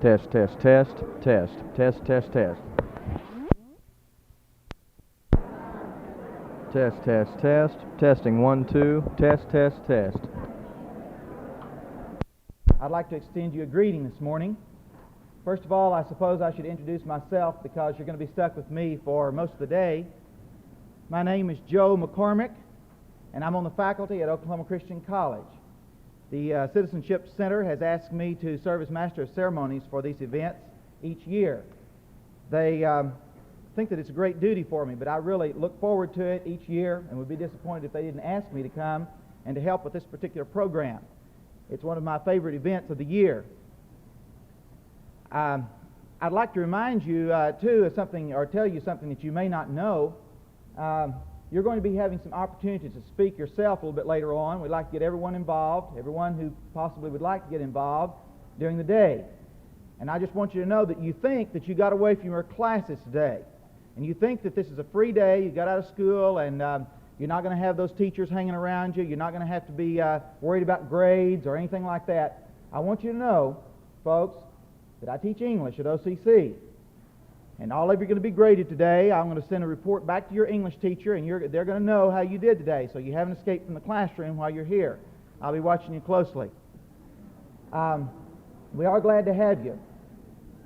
Test, test, test, test, test, test, test. Test, test, test, testing 1, 2, test, test, test. I'd like to extend you a greeting this morning. First of all, I suppose I should introduce myself because you're going to be stuck with me for most of the day. My name is Joe McCormick, and I'm on the faculty at Oklahoma Christian College. The Citizenship Center has asked me to serve as Master of Ceremonies for these events each year. They think that it's a great duty for me, but I really look forward to it each year and would be disappointed if they didn't ask me to come and to help with this particular program. It's one of my favorite events of the year. I'd like to remind you, too, of something, or tell you something that you may not know. You're going to be having some opportunities to speak yourself a little bit later on. We'd like to get everyone involved, everyone who possibly would like to get involved during the day. And I just want you to know that you think that you got away from your classes today. And you think that this is a free day, you got out of school, and you're not going to have those teachers hanging around you. You're not going to have to be worried about grades or anything like that. I want you to know, folks, that I teach English at OCC. And all of you are going to be graded today. I'm going to send a report back to your English teacher, and they're going to know how you did today. So you haven't escaped from the classroom while you're here. I'll be watching you closely. We are glad to have you.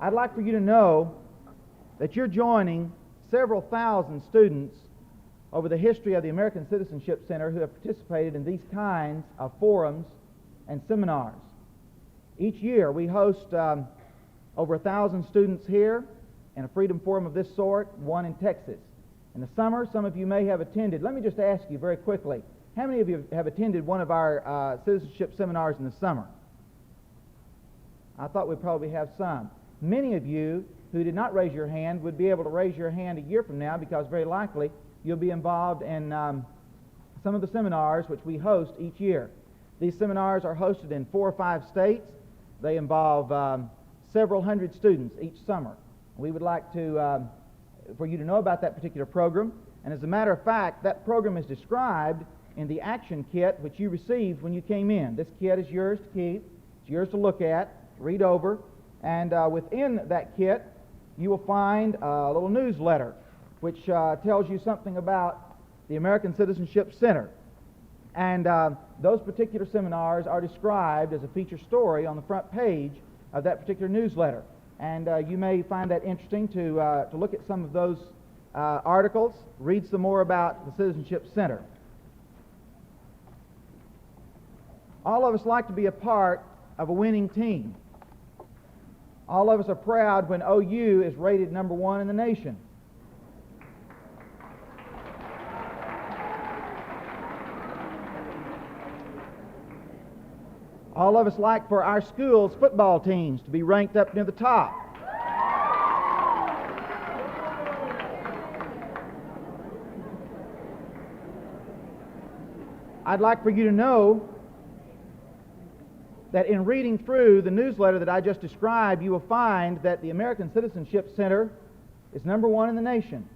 I'd like for you to know that you're joining several thousand students over the history of the American Citizenship Center who have participated in these kinds of forums and seminars. Each year we host over 1,000 students here in a freedom forum of this sort, one in Texas. In the summer, some of you may have attended. Let me just ask you very quickly, how many of you have attended one of our citizenship seminars in the summer? I thought we'd probably have some. Many of you who did not raise your hand would be able to raise your hand a year from now because very likely you'll be involved in some of the seminars which we host each year. These seminars are hosted in 4 or 5 states. They involve several hundred students each summer. We would like to, for you to know about that particular program. And as a matter of fact, that program is described in the action kit which you received when you came in. This kit is yours to keep. It's yours to look at, read over. And within that kit, you will find a little newsletter which tells you something about the American Citizenship Center. And those particular seminars are described as a feature story on the front page of that particular newsletter. And you may find that interesting to look at some of those articles, read some more about the Citizenship Center. All of us like to be a part of a winning team. All of us are proud when OU is rated number 1 in the nation. All of us like for our school's football teams to be ranked up near the top. I'd like for you to know that in reading through the newsletter that I just described, you will find that the American Citizenship Center is number 1 in the nation.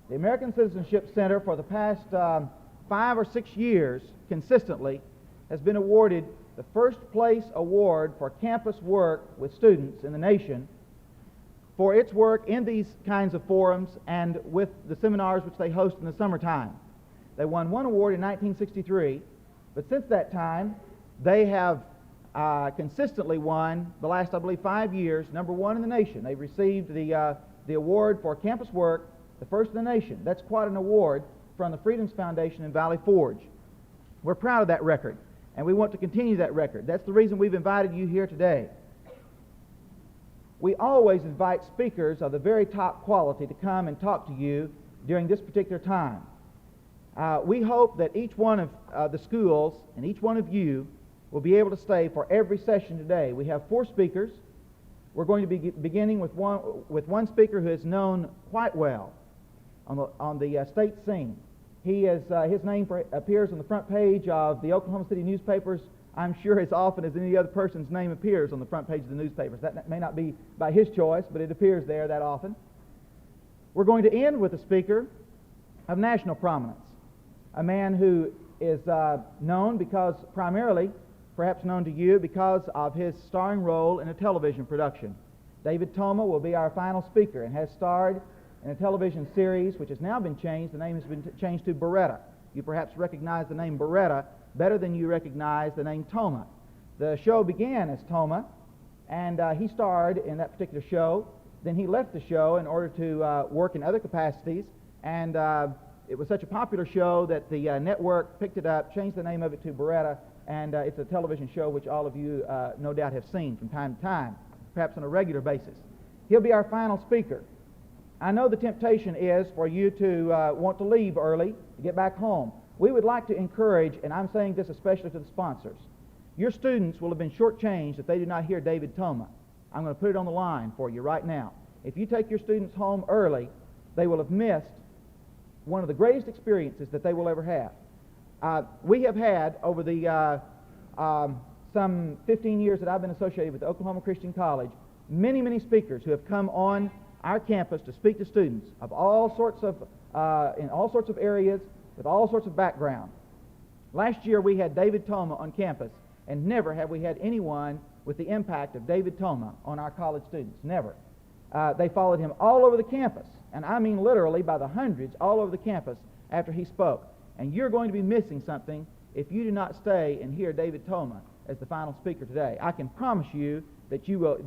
The American Citizenship Center for the past 5 or 6 years consistently has been awarded the first place award for campus work with students in the nation for its work in these kinds of forums and with the seminars which they host in the summertime. They won 1 award in 1963, but since that time they have consistently won the last, I believe, 5 years, number 1 in the nation. They've received the award for campus work, the first in the nation. That's quite an award from the Freedoms Foundation in Valley Forge. We're proud of that record, and we want to continue that record. That's the reason we've invited you here today. We always invite speakers of the very top quality to come and talk to you during this particular time. We hope that each one of the schools and each one of you will be able to stay for every session today. We have 4 speakers. We're going to be beginning with one speaker who is known quite well on the state scene. His name appears on the front page of the Oklahoma City newspapers, I'm sure, as often as any other person's name appears on the front page of the newspapers. That may not be by his choice, but it appears there that often. We're going to end with a speaker of national prominence, a man who is known because primarily perhaps known to you because of his starring role in a television production. David Toma will be our final speaker and has starred in a television series which has now been changed. The name has been changed to Beretta. You perhaps recognize the name Beretta better than you recognize the name Toma. The show began as Toma, and he starred in that particular show. Then he left the show in order to work in other capacities, and it was such a popular show that the network picked it up, changed the name of it to Beretta, and it's a television show which all of you no doubt have seen from time to time, perhaps on a regular basis. He'll be our final speaker. I know the temptation is for you to want to leave early, to get back home. We would like to encourage, and I'm saying this especially to the sponsors, your students will have been shortchanged if they do not hear David Toma. I'm going to put it on the line for you right now. If you take your students home early, they will have missed one of the greatest experiences that they will ever have. We have had, over the some 15 years that I've been associated with Oklahoma Christian College, many, many speakers who have come on our campus to speak to students of all sorts of, in all sorts of areas, with all sorts of background. Last year we had David Toma on campus, and never have we had anyone with the impact of David Toma on our college students. Never. They followed him all over the campus, and I mean literally by the hundreds all over the campus after he spoke. And you're going to be missing something if you do not stay and hear David Toma as the final speaker today. I can promise you that you will,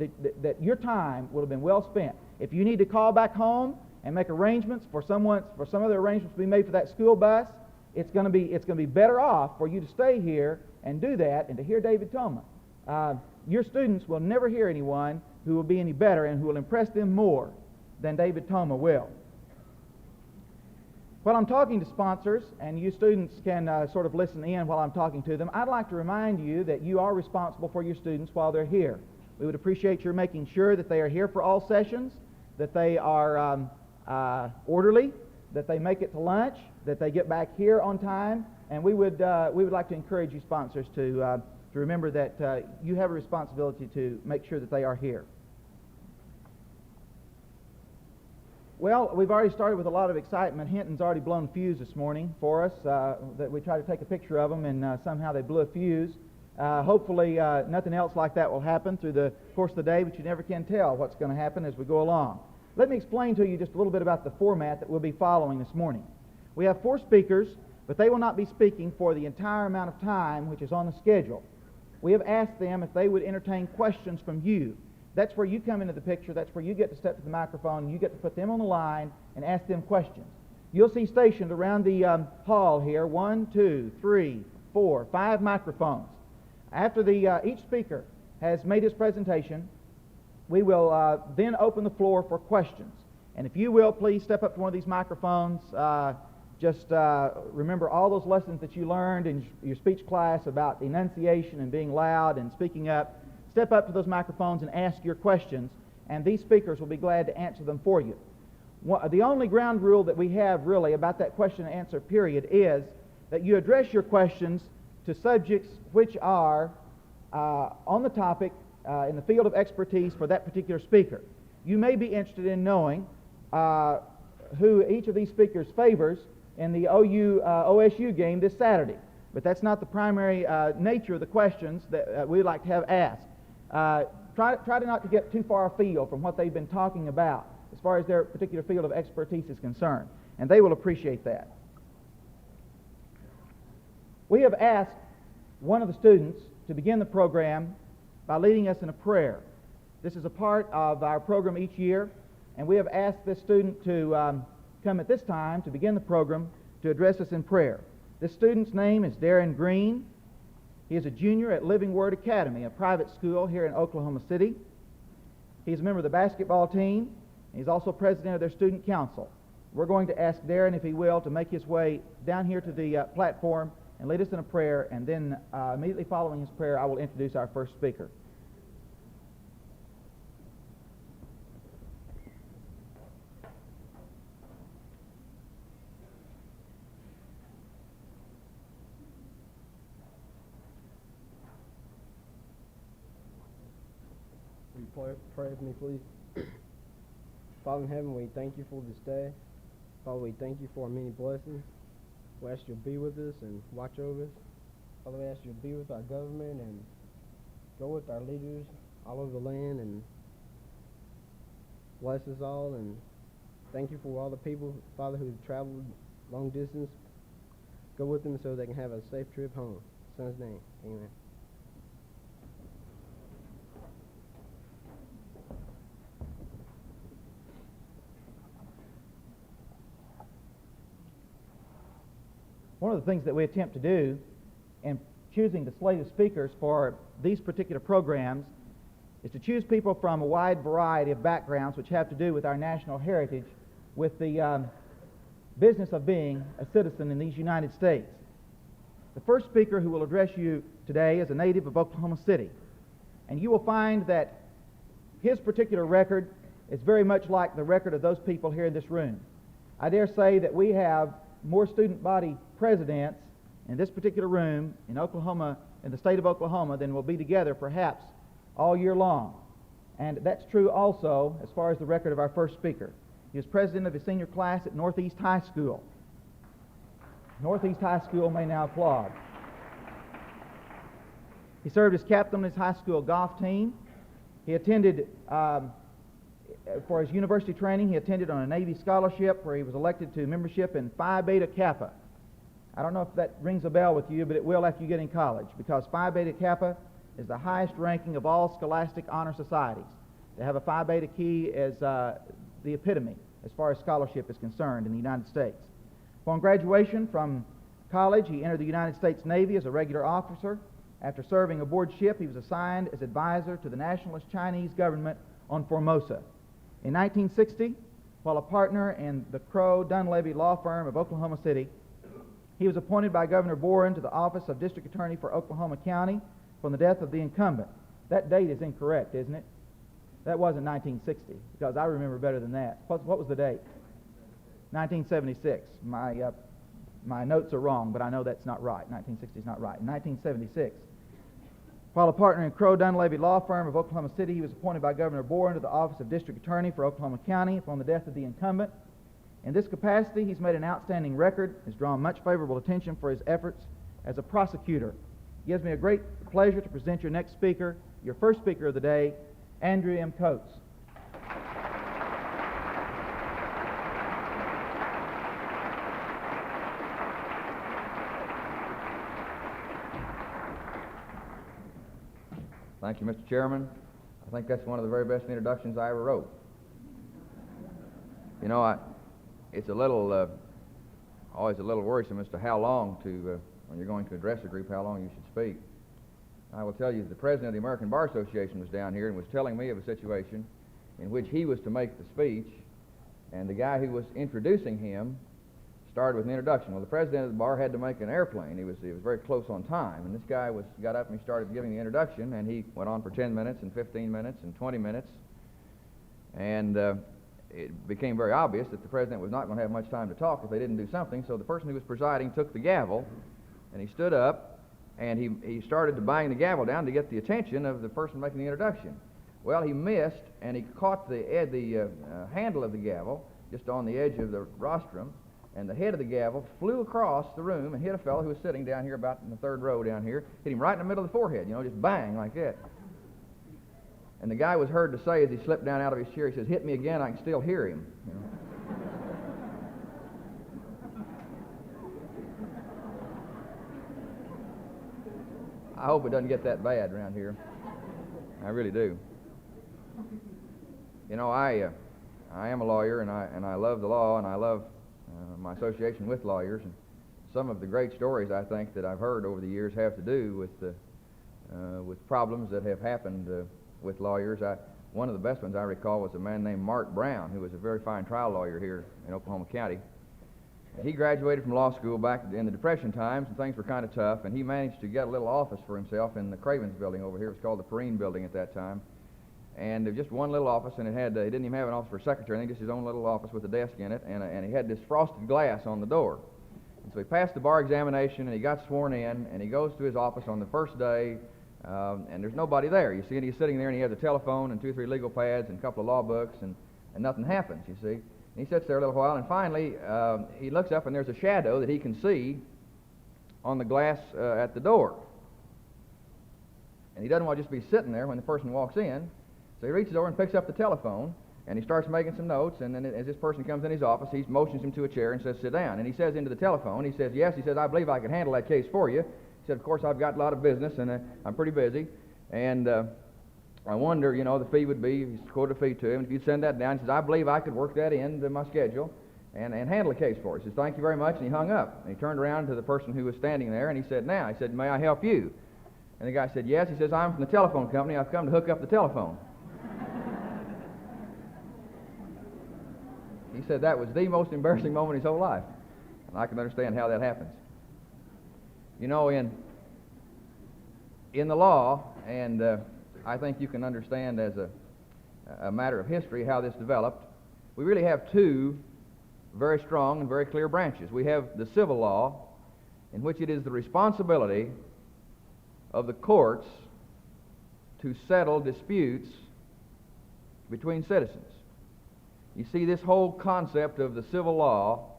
that your time will have been well spent. If you need to call back home and make arrangements for some other arrangements to be made for that school bus, it's going to be better off for you to stay here and do that and to hear David Toma. Your students will never hear anyone who will be any better and who will impress them more than David Toma will. While I'm talking to sponsors, and you students can sort of listen in while I'm talking to them, I'd like to remind you that you are responsible for your students while they're here. We would appreciate your making sure that they are here for all sessions, that they are orderly, that they make it to lunch, that they get back here on time, and we would like to encourage you sponsors to remember that you have a responsibility to make sure that they are here. Well, we've already started with a lot of excitement. Hinton's already blown a fuse this morning for us. That we tried to take a picture of them, and somehow they blew a fuse. Hopefully nothing else like that will happen through the course of the day, but you never can tell what's going to happen as we go along. Let me explain to you just a little bit about the format that we'll be following this morning. We have 4 speakers, but they will not be speaking for the entire amount of time which is on the schedule. We have asked them if they would entertain questions from you. That's where you come into the picture. That's where you get to step to the microphone, and you get to put them on the line and ask them questions. You'll see stationed around the hall here 1, 2, 3, 4, 5 microphones. After each speaker has made his presentation, we will then open the floor for questions. And if you will, please step up to one of these microphones. Just remember all those lessons that you learned in your speech class about enunciation and being loud and speaking up. Step up to those microphones and ask your questions, and these speakers will be glad to answer them for you. The only ground rule that we have really about that question and answer period is that you address your questions to subjects which are on the topic in the field of expertise for that particular speaker. You may be interested in knowing who each of these speakers favors in the OSU game this Saturday, but that's not the primary nature of the questions that we'd like to have asked. Try not to get too far afield from what they've been talking about as far as their particular field of expertise is concerned, and they will appreciate that. We have asked one of the students to begin the program by leading us in a prayer. This is a part of our program each year, and we have asked this student to come at this time to begin the program to address us in prayer. This student's name is Darren Green. He is a junior at Living Word Academy, a private school here in Oklahoma City. He's a member of the basketball team, and he's also president of their student council. We're going to ask Darren, if he will, to make his way down here to the platform and lead us in a prayer, and then immediately following his prayer, I will introduce our first speaker. Pray with me, please. Father in heaven, we thank you for this day. Father, we thank you for our many blessings. We ask you to be with us and watch over us. Father, we ask you to be with our government and go with our leaders all over the land and bless us all. And thank you for all the people, Father, who have traveled long distance. Go with them so they can have a safe trip home. In Son's name, amen. One of the things that we attempt to do in choosing the slate of speakers for these particular programs is to choose people from a wide variety of backgrounds which have to do with our national heritage, with the business of being a citizen in these United States. The first speaker who will address you today is a native of Oklahoma City, and you will find that his particular record is very much like the record of those people here in this room. I dare say that we have more student body presidents in this particular room in Oklahoma, in the state of Oklahoma, than will be together perhaps all year long. And that's true also as far as the record of our first speaker. He was president of his senior class at Northeast High School. Northeast High School may now applaud. He served as captain of his high school golf team. He attended, for his university training, he attended on a Navy scholarship where he was elected to membership in Phi Beta Kappa. I don't know if that rings a bell with you, but it will after you get in college, because Phi Beta Kappa is the highest ranking of all scholastic honor societies. They have a Phi Beta key as the epitome as far as scholarship is concerned in the United States. Upon graduation from college, he entered the United States Navy as a regular officer. After serving aboard ship, he was assigned as advisor to the nationalist Chinese government on Formosa. In 1960, while a partner in the Crow Dunleavy law firm of Oklahoma City, he was appointed by Governor Boren to the office of District Attorney for Oklahoma County from the death of the incumbent. That date is incorrect, isn't it? That wasn't 1960, because I remember better than that. What was the date? 1976. My notes are wrong, but I know that's not right. 1960 is not right. In 1976, while a partner in Crow Dunleavy law firm of Oklahoma City, he was appointed by Governor Boren to the office of District Attorney for Oklahoma County upon the death of the incumbent. In this capacity, he's made an outstanding record, has drawn much favorable attention for his efforts as a prosecutor. It gives me a great pleasure to present your next speaker, your first speaker of the day, Andrew M. Coates. Thank you, Mr. Chairman. I think that's one of the very best introductions I ever wrote. You know, it's a little, always a little worrisome as to how long to, when you're going to address a group, how long you should speak. I will tell you, the president of the American Bar Association was down here and was telling me of a situation in which he was to make the speech, and the guy who was introducing him started with an introduction. Well, the president of the bar had to make an airplane. He was very close on time, and this guy got up and he started giving the introduction, and he went on for 10 minutes and 15 minutes and 20 minutes, and it became very obvious that the president was not going to have much time to talk if they didn't do something. So the person who was presiding took the gavel, and he stood up, and he started to bang the gavel down to get the attention of the person making the introduction. Well, he missed, and he caught the handle of the gavel just on the edge of the rostrum, and the head of the gavel flew across the room and hit a fellow who was sitting down here about in the third row down here, hit him right in the middle of the forehead, you know, just bang like that. And the guy was heard to say as he slipped down out of his chair, he says, "Hit me again, I can still hear him." You know? I hope it doesn't get that bad around here. I really do. You know, I am a lawyer, and I love the law, and I love my association with lawyers. And some of the great stories I think that I've heard over the years have to do with problems that have happened with lawyers. One of the best ones I recall was a man named Mark Brown, who was a very fine trial lawyer here in Oklahoma County. He graduated from law school back in the Depression times, and things were kind of tough, and he managed to get a little office for himself in the Cravens building over here. It was called the Perrine building at that time. And just one little office, and he didn't even have an office for a secretary, I think just his own little office with a desk in it, and he had this frosted glass on the door. And so he passed the bar examination, and he got sworn in, and he goes to his office on the first day, and there's nobody there. You see, and he's sitting there, and he has a telephone and 2 or 3 legal pads and a couple of law books, and nothing happens, you see. And he sits there a little while, and finally he looks up, and there's a shadow that he can see on the glass at the door. And he doesn't want to just be sitting there when the person walks in. So he reaches over and picks up the telephone, and he starts making some notes, and then as this person comes in his office, he motions him to a chair and says, sit down. And he says into the telephone, he says, yes, he says, I believe I can handle that case for you. He said, of course, I've got a lot of business, and I'm pretty busy, and I wonder, the fee would be, he quoted a fee to him, if you'd send that down. He says, I believe I could work that into my schedule and handle the case for you. He says, thank you very much, and he hung up. And he turned around to the person who was standing there, and he said, may I help you? And the guy said, yes. He says, I'm from the telephone company. I've come to hook up the telephone. He said that was the most embarrassing moment of his whole life. And I can understand how that happens. In the law, and I think you can understand as a matter of history how this developed, we really have two very strong and very clear branches. We have the civil law, in which it is the responsibility of the courts to settle disputes between citizens. You see, this whole concept of the civil law,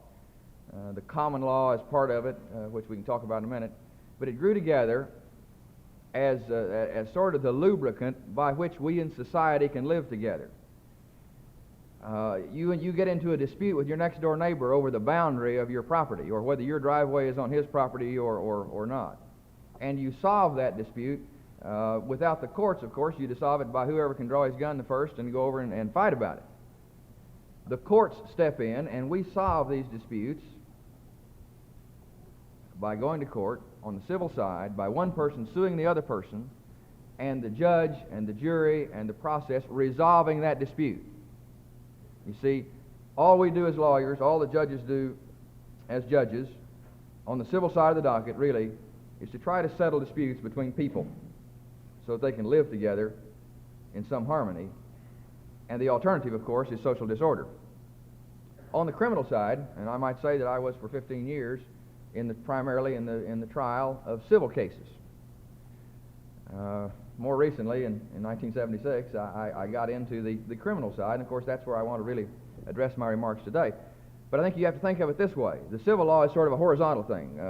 the common law is part of it, which we can talk about in a minute, but it grew together as sort of the lubricant by which we in society can live together. You get into a dispute with your next door neighbor over the boundary of your property, or whether your driveway is on his property or not. And you solve that dispute without the courts, of course. You solve it by whoever can draw his gun the first and go over and fight about it. The courts step in, and we solve these disputes by going to court on the civil side, by one person suing the other person, and the judge and the jury and the process resolving that dispute. You see, all we do as lawyers, all the judges do as judges, on the civil side of the docket, really, is to try to settle disputes between people so that they can live together in some harmony. And the alternative, of course, is social disorder. On the criminal side, and I might say that I was for 15 years primarily in the trial of civil cases. More recently, in 1976, I got into the criminal side, and of course that's where I want to really address my remarks today. But I think you have to think of it this way. The civil law is sort of a horizontal thing,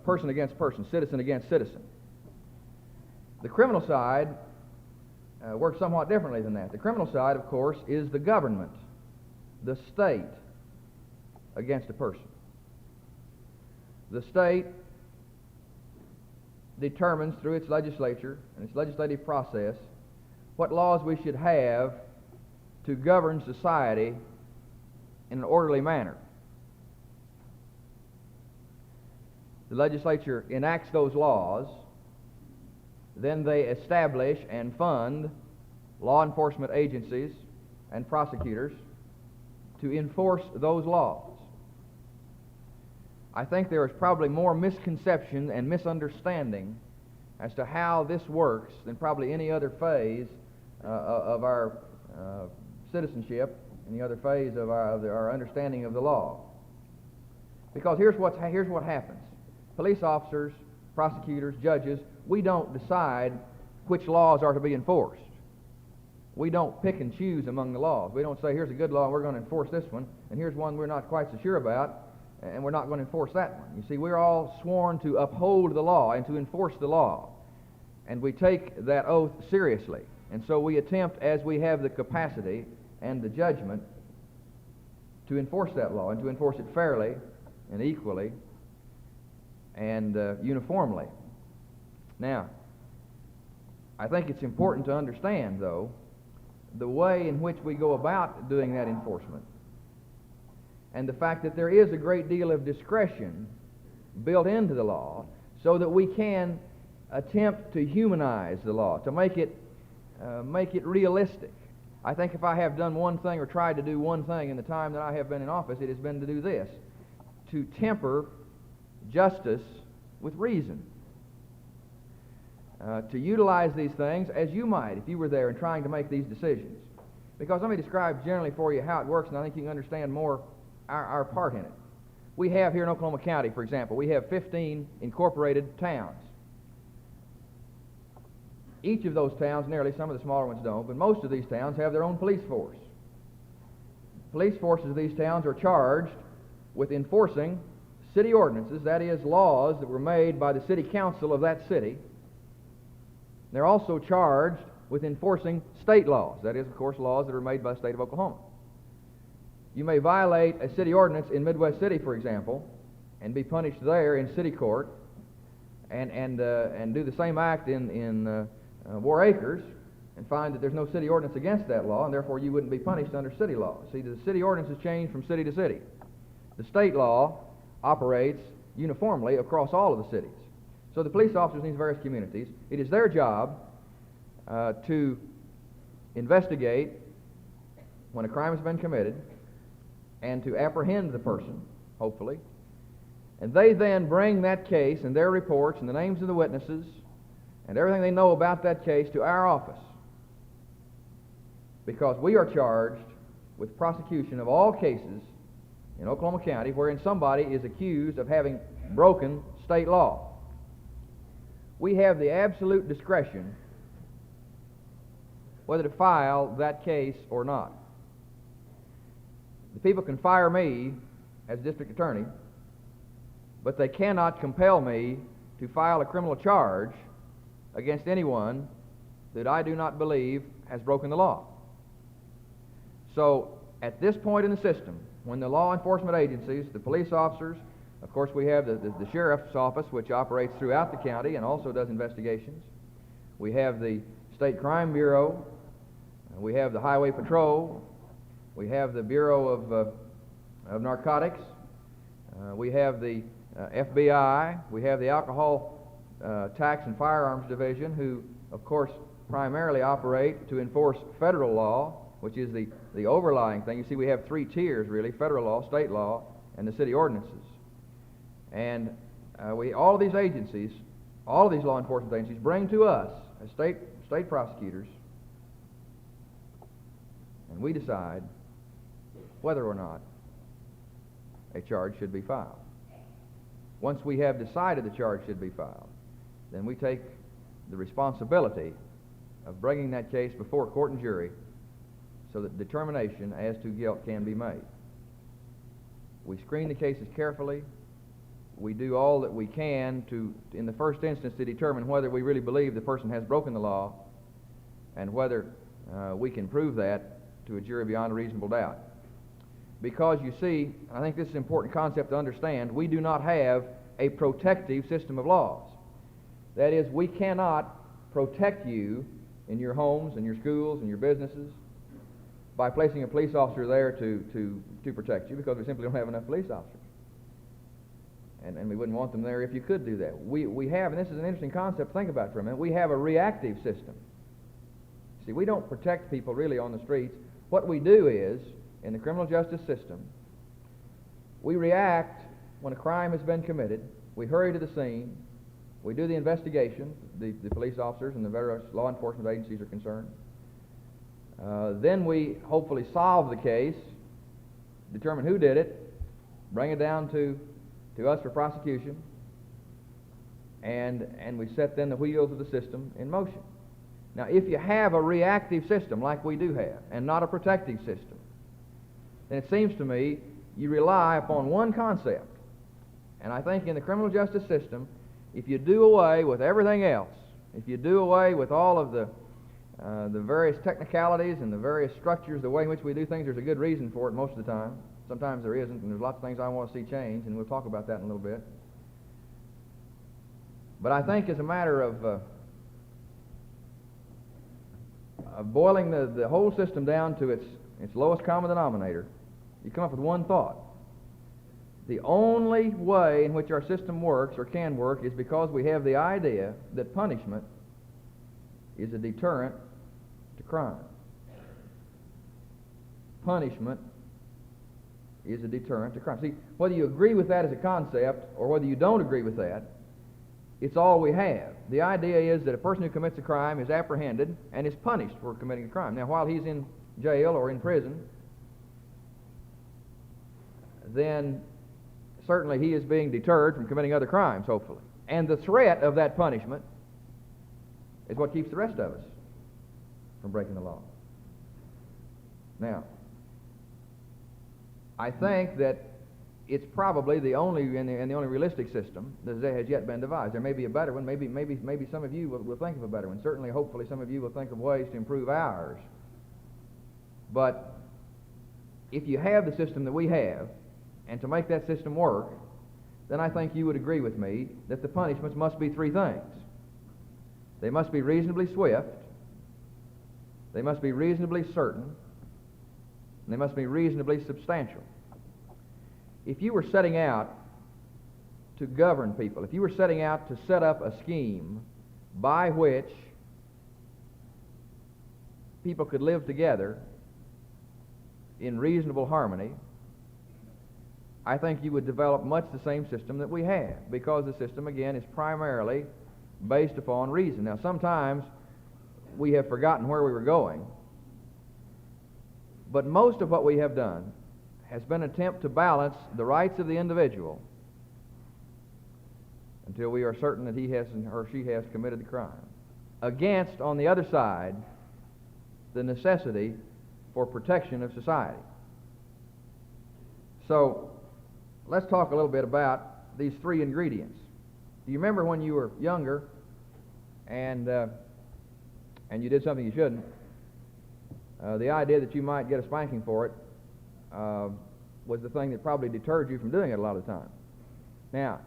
person against person, citizen against citizen. The criminal side works somewhat differently than that. The criminal side, of course, is the government, the state, against a person. The state determines through its legislature and its legislative process what laws we should have to govern society in an orderly manner. The legislature enacts those laws, then they establish and fund law enforcement agencies and prosecutors to enforce those laws. I think there is probably more misconception and misunderstanding as to how this works than probably any other phase of our citizenship, any other phase of our understanding of the law. Because here's what happens. Police officers, prosecutors, judges, we don't decide which laws are to be enforced. We don't pick and choose among the laws. We don't say, here's a good law, we're going to enforce this one, and here's one we're not quite so sure about, and we're not going to enforce that one. You see, we're all sworn to uphold the law and to enforce the law. And we take that oath seriously. And so we attempt, as we have the capacity and the judgment, to enforce that law and to enforce it fairly and equally and uniformly. Now, I think it's important to understand, though, the way in which we go about doing that enforcement, and the fact that there is a great deal of discretion built into the law so that we can attempt to humanize the law, to make it realistic. I think if I have done one thing or tried to do one thing in the time that I have been in office, it has been to do this, to temper justice with reason. To utilize these things as you might if you were there and trying to make these decisions. Because let me describe generally for you how it works, and I think you can understand more our part in it. We have here in Oklahoma County, for example, we have 15 incorporated towns. Each of those towns, nearly, some of the smaller ones don't, but most of these towns have their own police force. Police forces of these towns are charged with enforcing city ordinances, that is, laws that were made by the city council of that city. They're also charged with enforcing state laws, that is, of course, laws that are made by the state of Oklahoma. You may violate a city ordinance in Midwest City, for example, and be punished there in city court, and do the same act in War Acres, and find that there's no city ordinance against that law, and therefore you wouldn't be punished under city law. See, the city ordinances change from city to city. The state law operates uniformly across all of the cities. So the police officers in these various communities, it is their job to investigate when a crime has been committed and to apprehend the person, hopefully. And they then bring that case and their reports and the names of the witnesses and everything they know about that case to our office, because we are charged with prosecution of all cases in Oklahoma County wherein somebody is accused of having broken state law. We have the absolute discretion whether to file that case or not. The people can fire me as district attorney, but they cannot compel me to file a criminal charge against anyone that I do not believe has broken the law. So, at this point in the system, when the law enforcement agencies, the police officers, of course we have the sheriff's office, which operates throughout the county and also does investigations. We have the State Crime Bureau. We have the Highway Patrol. We have the Bureau of Narcotics. We have the FBI. We have the Alcohol Tax and Firearms Division, who, of course, primarily operate to enforce federal law, which is the overlying thing. You see, we have three tiers, really: federal law, state law, and the city ordinances. And all of these agencies, all of these law enforcement agencies, bring to us as state prosecutors, and we decide whether or not a charge should be filed. Once we have decided the charge should be filed, then we take the responsibility of bringing that case before court and jury so that determination as to guilt can be made. We screen the cases carefully. We do all that we can to, in the first instance, to determine whether we really believe the person has broken the law and whether we can prove that to a jury beyond a reasonable doubt. Because, you see, I think this is an important concept to understand, we do not have a protective system of laws. That is, we cannot protect you in your homes and your schools and your businesses by placing a police officer there to protect you, because we simply don't have enough police officers. And we wouldn't want them there if you could do that. We have, and this is an interesting concept to think about for a minute, we have a reactive system. See, we don't protect people really on the streets. What we do is, in the criminal justice system, we react when a crime has been committed. We hurry to the scene. We do the investigation. The police officers and the various law enforcement agencies are concerned. Then we hopefully solve the case, determine who did it, bring it down to us for prosecution, and we set then the wheels of the system in motion. Now, if you have a reactive system like we do have, and not a protective system, then it seems to me you rely upon one concept. And I think in the criminal justice system, if you do away with everything else, if you do away with all of the various technicalities and the various structures, the way in which we do things, there's a good reason for it most of the time. Sometimes there isn't, and there's lots of things I want to see change, and we'll talk about that in a little bit. But I think as a matter of boiling the whole system down to its lowest common denominator, you come up with one thought. The only way in which our system works or can work is because we have the idea that punishment is a deterrent to crime. Punishment is a deterrent to crime. See, whether you agree with that as a concept or whether you don't agree with that, it's all we have. The idea is that a person who commits a crime is apprehended and is punished for committing a crime. Now, while he's in jail or in prison, then certainly he is being deterred from committing other crimes, hopefully. And the threat of that punishment is what keeps the rest of us from breaking the law. Now, I think that it's probably the only and the only realistic system that has yet been devised. There may be a better one. Maybe some of you will think of a better one. Certainly, hopefully, some of you will think of ways to improve ours. But if you have the system that we have, and to make that system work, then I think you would agree with me that the punishments must be three things. They must be reasonably swift, they must be reasonably certain, and they must be reasonably substantial. If you were setting out to govern people, if you were setting out to set up a scheme by which people could live together in reasonable harmony, I think you would develop much the same system that we have, because the system, again, is primarily based upon reason. Now, sometimes we have forgotten where we were going, but most of what we have done has been an attempt to balance the rights of the individual until we are certain that he has or she has committed the crime, against, on the other side, the necessity for protection of society. So, let's talk a little bit about these three ingredients. Do you remember when you were younger and you did something you shouldn't? The idea that you might get a spanking for it was the thing that probably deterred you from doing it a lot of the time. Now,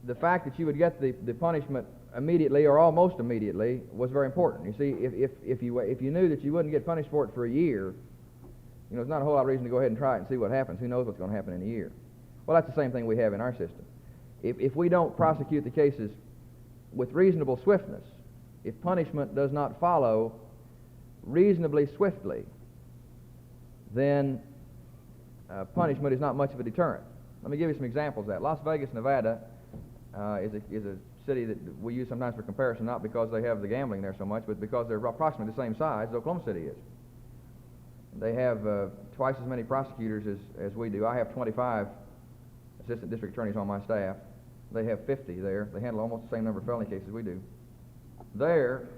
the fact that you would get the punishment immediately or almost immediately was very important. You see, if you knew that you wouldn't get punished for it for a year, you know, there's not a whole lot of reason to go ahead and try it and see what happens. Who knows what's going to happen in a year? Well, that's the same thing we have in our system. If we don't prosecute the cases with reasonable swiftness, if punishment does not follow reasonably swiftly, then punishment is not much of a deterrent. Let me give you some examples of that. Las Vegas, Nevada is a city that we use sometimes for comparison, not because they have the gambling there so much, but because they're approximately the same size as Oklahoma City is. They have twice as many prosecutors as we do. I have 25 assistant district attorneys on my staff. They have 50 there. They handle almost the same number of felony cases we do. There,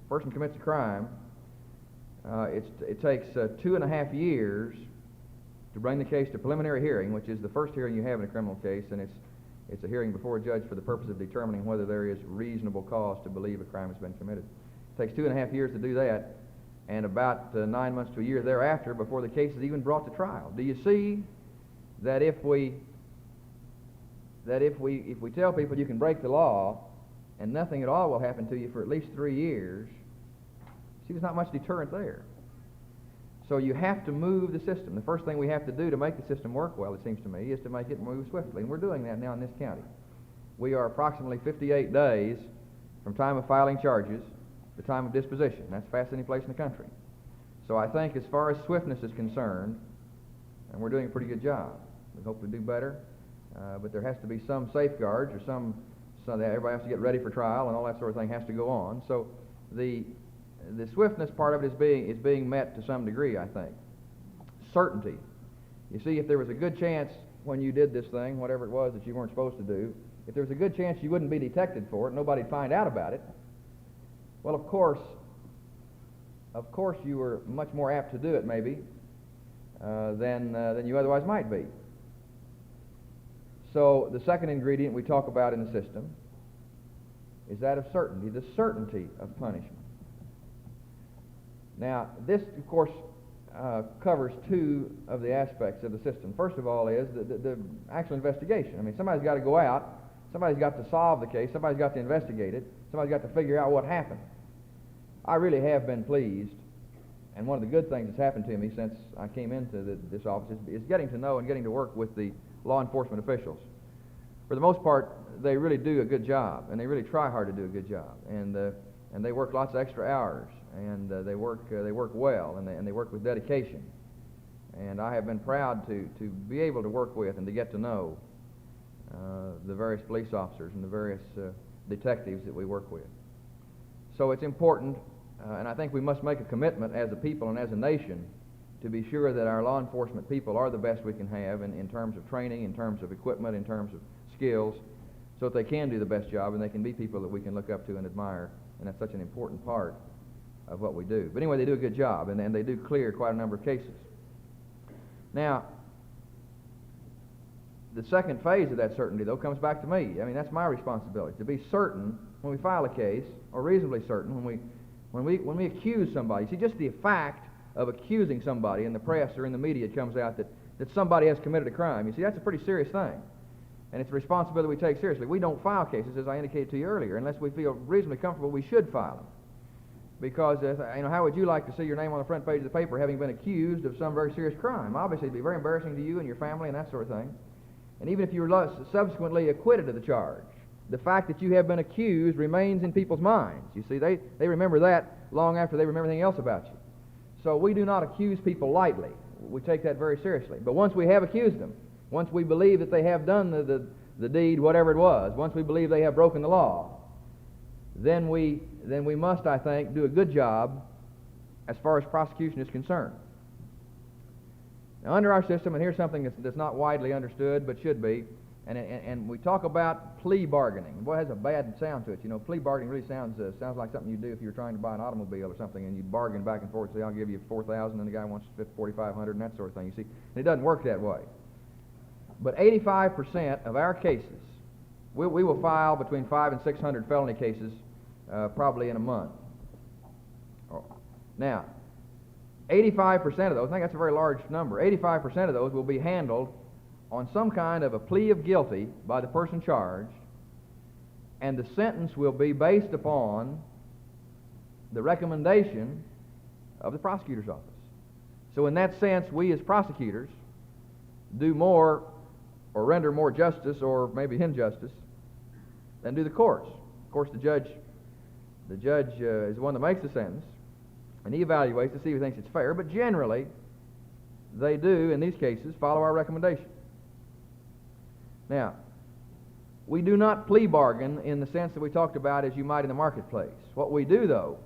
a person commits a crime. It takes 2.5 years to bring the case to preliminary hearing, which is the first hearing you have in a criminal case, and it's a hearing before a judge for the purpose of determining whether there is reasonable cause to believe a crime has been committed. It takes 2.5 years to do that, and about 9 months to a year thereafter before the case is even brought to trial. Do you see that if we tell people you can break the law and nothing at all will happen to you for at least 3 years, see, there's not much deterrent there. So you have to move the system. The first thing we have to do to make the system work well, it seems to me, is to make it move swiftly. And we're doing that now in this county. We are approximately 58 days from time of filing charges to time of disposition. That's fast any place in the country. So I think as far as swiftness is concerned, and we're doing a pretty good job. We hope to do better, but there has to be some safeguards or some that everybody has to get ready for trial and all that sort of thing has to go on. So the swiftness part of it is being met to some degree, I think. Certainty. You see, if there was a good chance when you did this thing, whatever it was that you weren't supposed to do, if there was a good chance you wouldn't be detected for it, nobody'd find out about it, well, of course you were much more apt to do it, maybe, than you otherwise might be. So the second ingredient we talk about in the system is that of certainty, the certainty of punishment. Now, this, of course, covers two of the aspects of the system. First of all is the actual investigation. I mean, somebody's got to go out, somebody's got to solve the case, somebody's got to investigate it, somebody's got to figure out what happened. I really have been pleased, and one of the good things that's happened to me since I came into this office is getting to know and getting to work with the law enforcement officials. For the most part, they really do a good job, and they really try hard to do a good job, and they work lots of extra hours, and they work well, and they work with dedication. And I have been proud to be able to work with and to get to know the various police officers and the various detectives that we work with. So it's important, and I think we must make a commitment as a people and as a nation to be sure that our law enforcement people are the best we can have in terms of training, in terms of equipment, in terms of skills, so that they can do the best job and they can be people that we can look up to and admire, and that's such an important part of what we do. But anyway, they do a good job, and they do clear quite a number of cases. Now, The second phase of that certainty, though, comes back to me. I mean, that's my responsibility, to be certain when we file a case, or reasonably certain when we accuse somebody. See, just the fact of accusing somebody in the press or in the media, it comes out that somebody has committed a crime. You see, that's a pretty serious thing. And it's a responsibility we take seriously. We don't file cases, as I indicated to you earlier, unless we feel reasonably comfortable we should file them. Because, how would you like to see your name on the front page of the paper having been accused of some very serious crime? Obviously, it'd be very embarrassing to you and your family and that sort of thing. And even if you were subsequently acquitted of the charge, the fact that you have been accused remains in people's minds. You see, they remember that long after they remember everything else about you. So we do not accuse people lightly. We take that very seriously. But once we have accused them, once we believe that they have done the deed, whatever it was, once we believe they have broken the law, then we must, I think, do a good job as far as prosecution is concerned. Now, under our system, and here's something that's not widely understood but should be, and we talk about plea bargaining. Boy, it has a bad sound to it. You know, plea bargaining really sounds like something you do if you're trying to buy an automobile or something, and you bargain back and forth, say, I'll give you $4,000, and the guy wants $4,500, and that sort of thing. You see, and it doesn't work that way. But 85% of our cases, we will file between 500 and 600 felony cases probably in a month. Now, 85% of those, I think that's a very large number, 85% of those will be handled on some kind of a plea of guilty by the person charged, and the sentence will be based upon the recommendation of the prosecutor's office. So in that sense, we as prosecutors do more or render more justice or maybe injustice than do the courts. Of course, the judge is the one that makes the sentence, and he evaluates to see if he thinks it's fair, but generally they do, in these cases, follow our recommendation. Now, we do not plea bargain in the sense that we talked about as you might in the marketplace. What we do, though,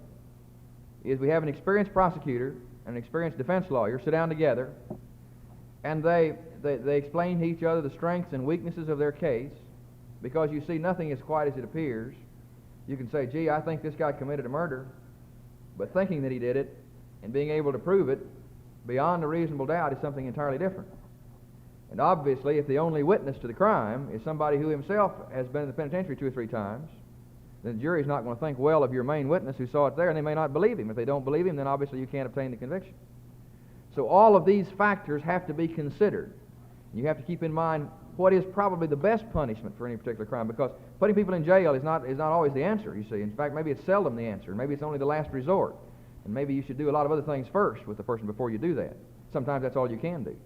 is we have an experienced prosecutor and an experienced defense lawyer sit down together, and they explain to each other the strengths and weaknesses of their case, because you see, nothing is quite as it appears. You can say, gee, I think this guy committed a murder, but thinking that he did it and being able to prove it beyond a reasonable doubt is something entirely different. And obviously, if the only witness to the crime is somebody who himself has been in the penitentiary 2 or 3 times, then the jury's not going to think well of your main witness who saw it there, and they may not believe him. If they don't believe him, then obviously you can't obtain the conviction. So all of these factors have to be considered. You have to keep in mind what is probably the best punishment for any particular crime, because putting people in jail is not always the answer, you see. In fact, maybe it's seldom the answer. Maybe it's only the last resort. And maybe you should do a lot of other things first with the person before you do that. Sometimes that's all you can do.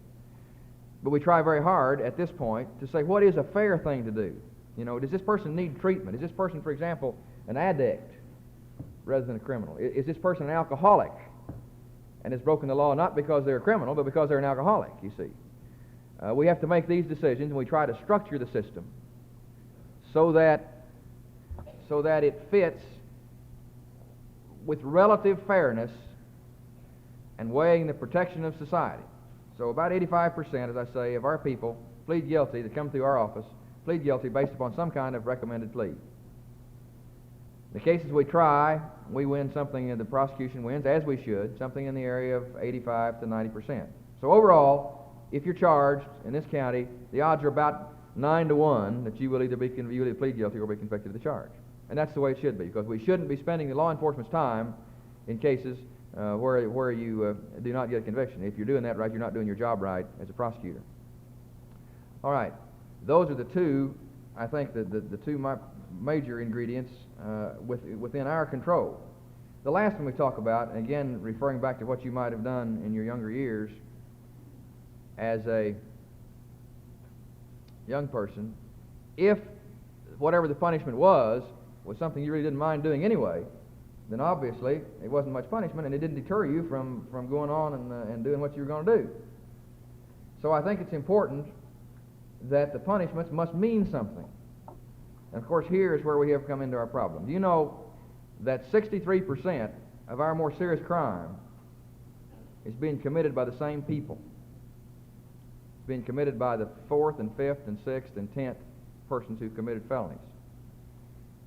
But we try very hard at this point to say, what is a fair thing to do? You know, does this person need treatment? Is this person, for example, an addict rather than a criminal? Is this person an alcoholic and has broken the law not because they're a criminal, but because they're an alcoholic, you see? We have to make these decisions, and we try to structure the system so that it fits with relative fairness and weighing the protection of society. So about 85%, as I say, of our people plead guilty that come through our office, plead guilty based upon some kind of recommended plea. The cases we try, we win something, and the prosecution wins, as we should, something in the area of 85 to 90%. So overall, if you're charged in this county, the odds are about 9 to 1 that you will either plead guilty or be convicted of the charge. And that's the way it should be, because we shouldn't be spending the law enforcement's time in cases where you do not get a conviction. If you're doing that right, you're not doing your job right as a prosecutor. All right. Those are the two, I think, the two major ingredients within our control. The last one we talk about, and again, referring back to what you might have done in your younger years as a young person, if whatever the punishment was something you really didn't mind doing anyway, then obviously it wasn't much punishment, and it didn't deter you from going on and doing what you were going to do. So I think it's important that the punishments must mean something. And of course, here is where we have come into our problem. Do you know that 63% of our more serious crime is being committed by the same people? It's being committed by the 4th and 5th and 6th and 10th persons who committed felonies.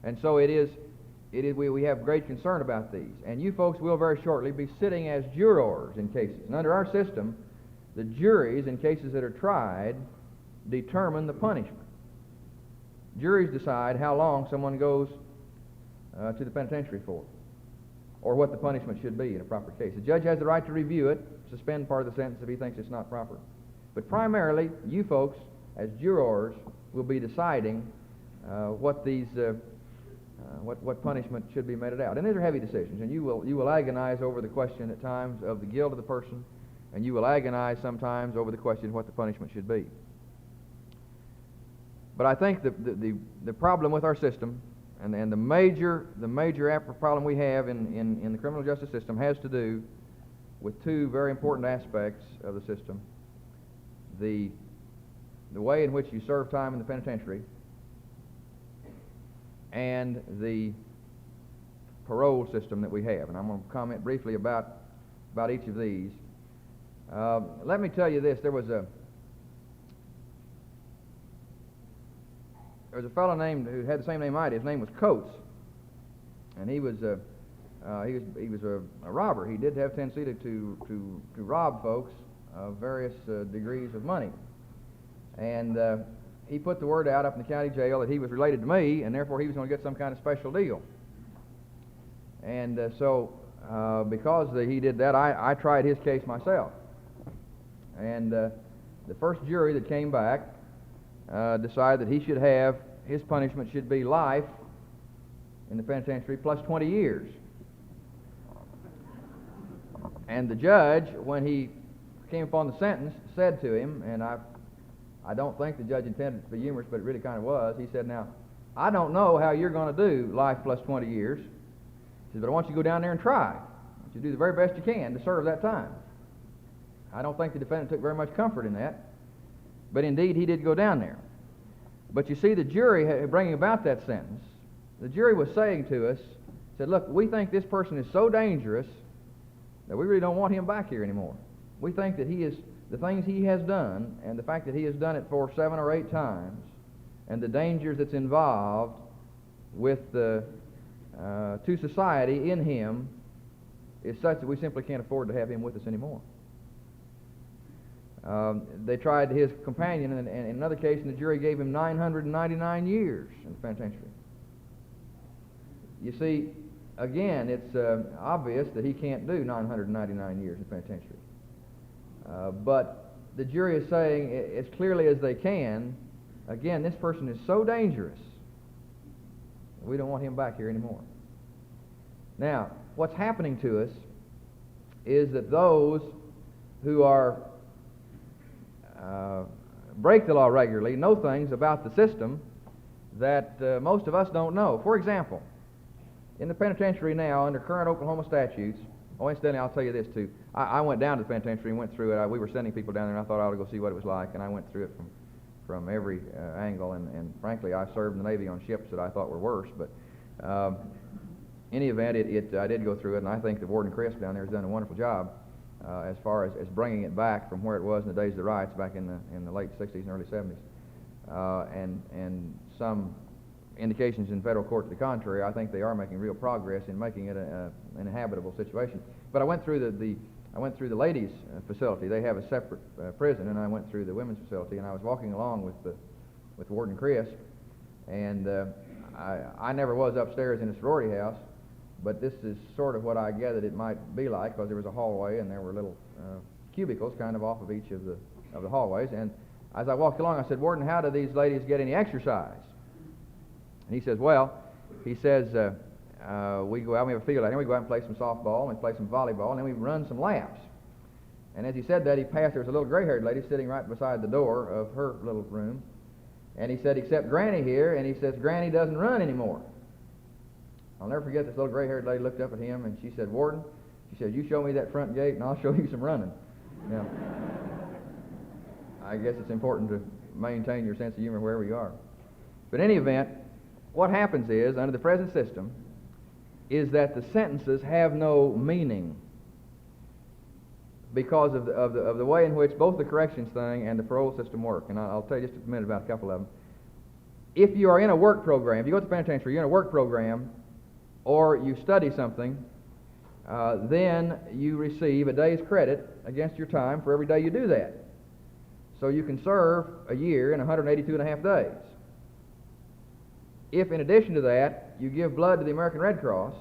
And so we have great concern about these. And you folks will very shortly be sitting as jurors in cases. And under our system, the juries in cases that are tried determine the punishment. Juries decide how long someone goes to the penitentiary for, or what the punishment should be in a proper case. The judge has the right to review it, suspend part of the sentence if he thinks it's not proper. But primarily, you folks, as jurors, will be deciding what punishment should be meted out. And these are heavy decisions, and you will agonize over the question at times of the guilt of the person, and you will agonize sometimes over the question of what the punishment should be. But I think the problem with our system, and the major problem we have in the criminal justice system, has to do with two very important aspects of the system: the way in which you serve time in the penitentiary, and the parole system that we have. And I'm going to comment briefly about each of these. Let me tell you this: there was a fellow who had the same name I did. His name was Coates, and he was a robber. He did have a tendency to rob folks of various degrees of money, and he put the word out up in the county jail that he was related to me, and therefore he was going to get some kind of special deal. And so because he did that, I tried his case myself, and the first jury that came back decided that his punishment should be life in the penitentiary plus 20 years. And the judge, when he came upon the sentence, said to him, and I don't think the judge intended it to be humorous, but it really kind of was. He said, "Now, I don't know how you're going to do life plus 20 years. He said, but I want you to go down there and try. I want you to do the very best you can to serve that time." I don't think the defendant took very much comfort in that, but indeed he did go down there. But you see, the jury, bringing about that sentence, the jury was saying to us, said, "Look, we think this person is so dangerous that we really don't want him back here anymore. We think that the things he has done, and the fact that he has done it for 7 or 8 times, and the dangers that's involved with to society in him is such that we simply can't afford to have him with us anymore." They tried his companion, and in another case, and the jury gave him 999 years in the penitentiary. You see, again, it's obvious that he can't do 999 years in the penitentiary. But the jury is saying, as clearly as they can, again, this person is so dangerous that we don't want him back here anymore. Now, what's happening to us is that those who break the law regularly know things about the system that most of us don't know. For example, in the penitentiary now, under current Oklahoma statutes, incidentally, I'll tell you this too. I went down to the penitentiary and went through it. We were sending people down there, and I thought I ought to go see what it was like, and I went through it from every angle, and frankly, I served in the Navy on ships that I thought were worse, but in any event, I did go through it, and I think the Warden Crisp down there has done a wonderful job as far as bringing it back from where it was in the days of the riots back in the late 60s and early 70s. And some indications in federal court to the contrary. I think they are making real progress in making it an inhabitable situation. But I went through the ladies' facility. They have a separate prison, and I went through the women's facility, and I was walking along with Warden Crisp, and I never was upstairs in a sorority house, but this is sort of what I gathered it might be like, because there was a hallway and there were little cubicles kind of off of each of the hallways. And as I walked along, I said, "Warden, how do these ladies get any exercise?" And he says, we go out, we have a field out here, we go out and play some softball, and we play some volleyball, and then we run some laps. And as he said that, he passed, there was a little gray-haired lady sitting right beside the door of her little room, and he said, "Except Granny here," and he says, "Granny doesn't run anymore." I'll never forget, this little gray-haired lady looked up at him, and she said, "Warden," she said, "you show me that front gate, and I'll show you some running." Now, I guess it's important to maintain your sense of humor wherever you are. But in any event, what happens is, under the present system, is that the sentences have no meaning because of the way in which both the corrections thing and the parole system work. And I'll tell you just a minute about a couple of them. If you are in a work program, if you go to the penitentiary, you're in a work program, or you study something, then you receive a day's credit against your time for every day you do that. So you can serve a year in 182 and a half days. If in addition to that you give blood to the American Red Cross,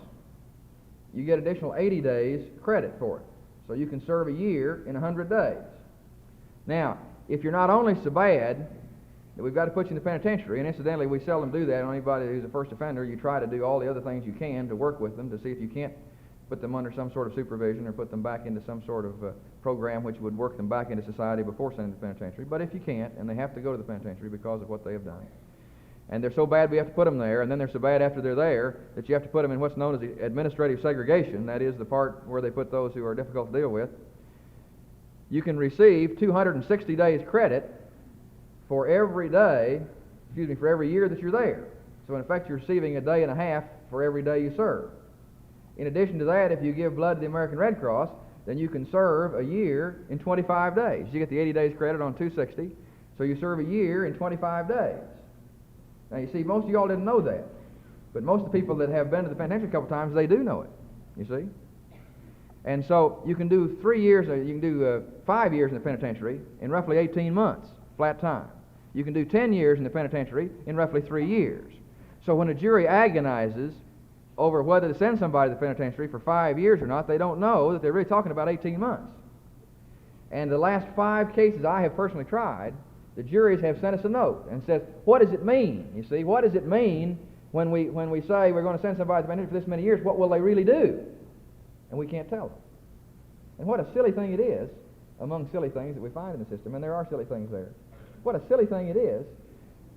you get additional 80 days credit for it. So you can serve a year in 100 days. Now, if you're not only so bad that we've got to put you in the penitentiary, and incidentally we seldom do that on anybody who's a first offender, you try to do all the other things you can to work with them to see if you can't put them under some sort of supervision or put them back into some sort of program which would work them back into society before sending to the penitentiary. But if you can't, and they have to go to the penitentiary because of what they have done, and they're so bad we have to put them there, and then they're so bad after they're there that you have to put them in what's known as the administrative segregation, that is the part where they put those who are difficult to deal with, you can receive 260 days credit for every day, for every year that you're there. So in effect you're receiving a day and a half for every day you serve. In addition to that, if you give blood to the American Red Cross, then you can serve a year in 25 days. You get the 80 days credit on 260, so you serve a year in 25 days. Now you see, most of y'all didn't know that, but most of the people that have been to the penitentiary a couple times, they do know it, you see. And so you can do 3 years, you can do 5 years in the penitentiary in roughly 18 months, flat time. You can do 10 years in the penitentiary in roughly 3 years. So when a jury agonizes over whether to send somebody to the penitentiary for 5 years or not, they don't know that they're really talking about 18 months. And the last 5 cases I have personally tried, the juries have sent us a note and says, what does it mean? You see, what does it mean when we say we're going to send somebody to the penitentiary for this many years? What will they really do? And we can't tell them. And what a silly thing it is, among silly things that we find in the system, and there are silly things there, what a silly thing it is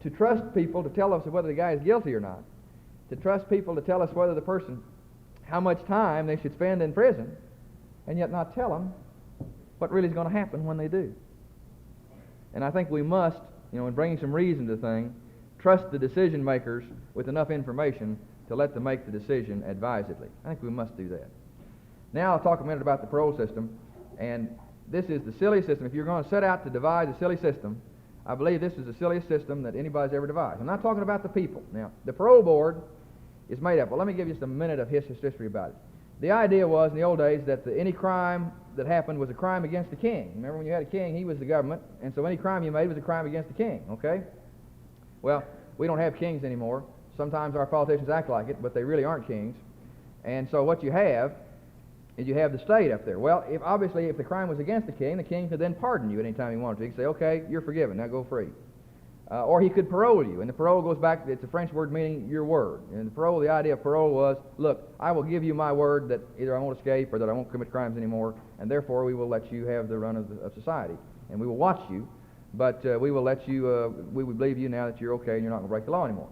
to trust people to tell us whether the guy is guilty or not, to trust people to tell us whether the person, how much time they should spend in prison, and yet not tell them what really is going to happen when they do. And I think we must, in bringing some reason to the thing, trust the decision makers with enough information to let them make the decision advisedly. I think we must do that. Now I'll talk a minute about the parole system, and this is the silliest system. If you're going to set out to devise a silly system, I believe this is the silliest system that anybody's ever devised. I'm not talking about the people. Now, the parole board is made up. Well, let me give you just a minute of history about it. The idea was in the old days that any crime that happened was a crime against the king. Remember when you had a king, he was the government, and so any crime you made was a crime against the king, okay? Well, we don't have kings anymore. Sometimes our politicians act like it, but they really aren't kings. And so what you have is you have the state up there. Well, if the crime was against the king could then pardon you any time he wanted to. He could say, okay, you're forgiven, now go free. Or he could parole you, and the parole goes back, it's a French word meaning your word. And the idea of parole was, look, I will give you my word that either I won't escape or that I won't commit crimes anymore, and therefore we will let you have the run of society. And we will watch you, but we will let you, we will believe you now that you're okay and you're not going to break the law anymore.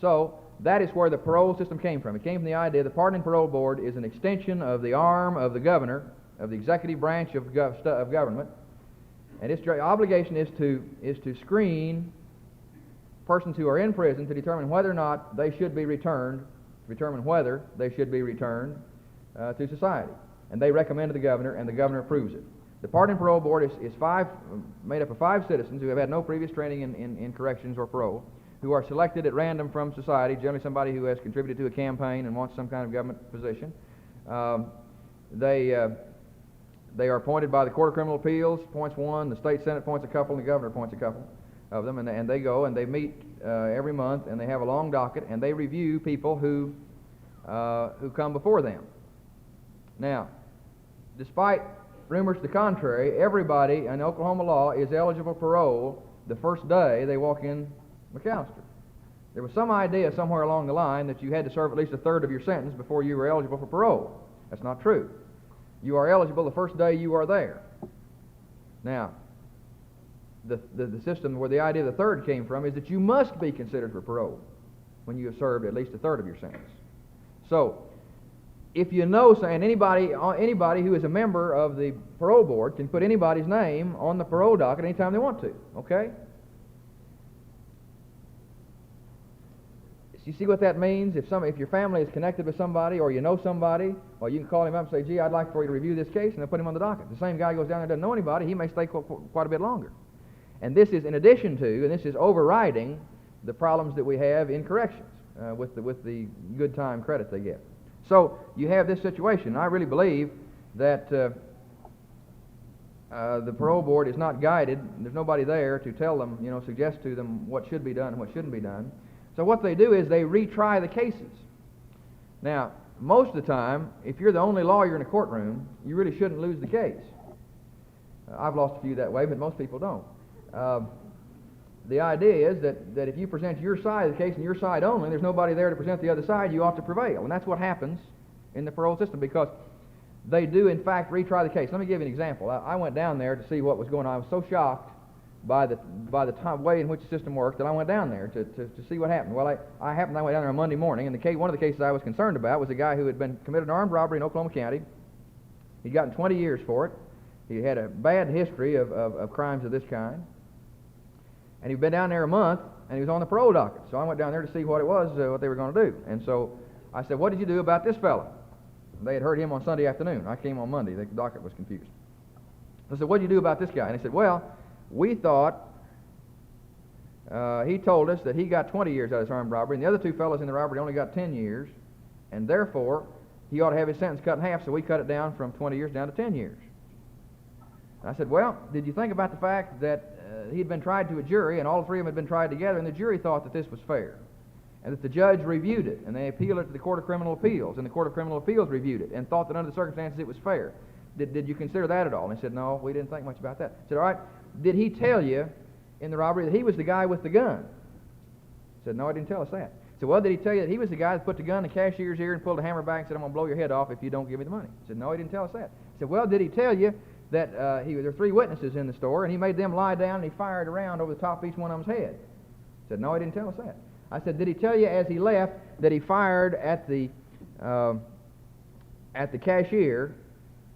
So that is where the parole system came from. It came from the idea the Pardon and Parole Board is an extension of the arm of the governor, of the executive branch of government, and its obligation is to screen persons who are in prison to determine whether or not they should be returned, to society. And they recommend to the governor, and the governor approves it. The Pardon and Parole Board is made up of 5 citizens who have had no previous training in corrections or parole, who are selected at random from society, generally somebody who has contributed to a campaign and wants some kind of government position. They are appointed by the Court of Criminal Appeals, appoints one, the State Senate appoints a couple, and the governor appoints a couple of them, and they go and they meet every month, and they have a long docket, and they review people who come before them. Now, despite rumors to the contrary, everybody in Oklahoma law is eligible for parole the first day they walk in McAllister. There was some idea somewhere along the line that you had to serve at least a third of your sentence before you were eligible for parole. That's not true. You are eligible the first day you are there. Now, the system where the idea of the third came from is that you must be considered for parole when you have served at least a third of your sentence. So, if you know, and anybody who is a member of the parole board can put anybody's name on the parole docket anytime they want to, okay? You see what that means? If your family is connected with somebody, or you know somebody, well, you can call him up and say, gee, I'd like for you to review this case, and they'll put him on the docket. The same guy goes down there and doesn't know anybody, he may stay quite a bit longer. And this is in addition to, and this is overriding, the problems that we have in corrections with the good time credit they get. So you have this situation. I really believe that the parole board is not guided. There's nobody there to tell them, suggest to them what should be done and what shouldn't be done. So what they do is they retry the cases. Now, most of the time, if you're the only lawyer in a courtroom, you really shouldn't lose the case. I've lost a few that way, but most people don't. The idea is that if you present your side of the case and your side only, there's nobody there to present the other side, you ought to prevail. And that's what happens in the parole system, because they do, in fact, retry the case. Let me give you an example. I went down there to see what was going on. I was so shocked by the way in which the system worked that I went down there to see what happened. Well, I went down there on Monday morning, and one of the cases I was concerned about was a guy who had been committed an armed robbery in Oklahoma County. He'd gotten 20 years for it. He had a bad history of crimes of this kind. And he'd been down there a month, and he was on the parole docket. So I went down there to see what it was, what they were going to do. And so I said, "What did you do about this fellow?" They had heard him on Sunday afternoon. I came on Monday. The docket was confused. I said, "What did you do about this guy?" And he said, "Well, we thought he told us that he got 20 years out of his armed robbery, and the other two fellows in the robbery only got 10 years, and therefore he ought to have his sentence cut in half, so we cut it down from 20 years down to 10 years. And I said, "Well, did you think about the fact that he'd been tried to a jury, and all three of them had been tried together, and the jury thought that this was fair, and that the judge reviewed it, and they appealed it to the Court of Criminal Appeals, and the Court of Criminal Appeals reviewed it, and thought that under the circumstances it was fair. Did you consider that at all?" And he said, "No, we didn't think much about that." I said, "All right, did he tell you in the robbery that he was the guy with the gun?" He said, "No, he didn't tell us that." I said, "Well, did he tell you that he was the guy that put the gun in the cashier's ear and pulled the hammer back and said, 'I'm going to blow your head off if you don't give me the money'?" He said, "No, he didn't tell us that." I said, "Well, did he tell you that there were three witnesses in the store, and he made them lie down and he fired around over the top of each one of them's head?" He said, "No, he didn't tell us that." I said, "Did he tell you as he left that he fired at the cashier,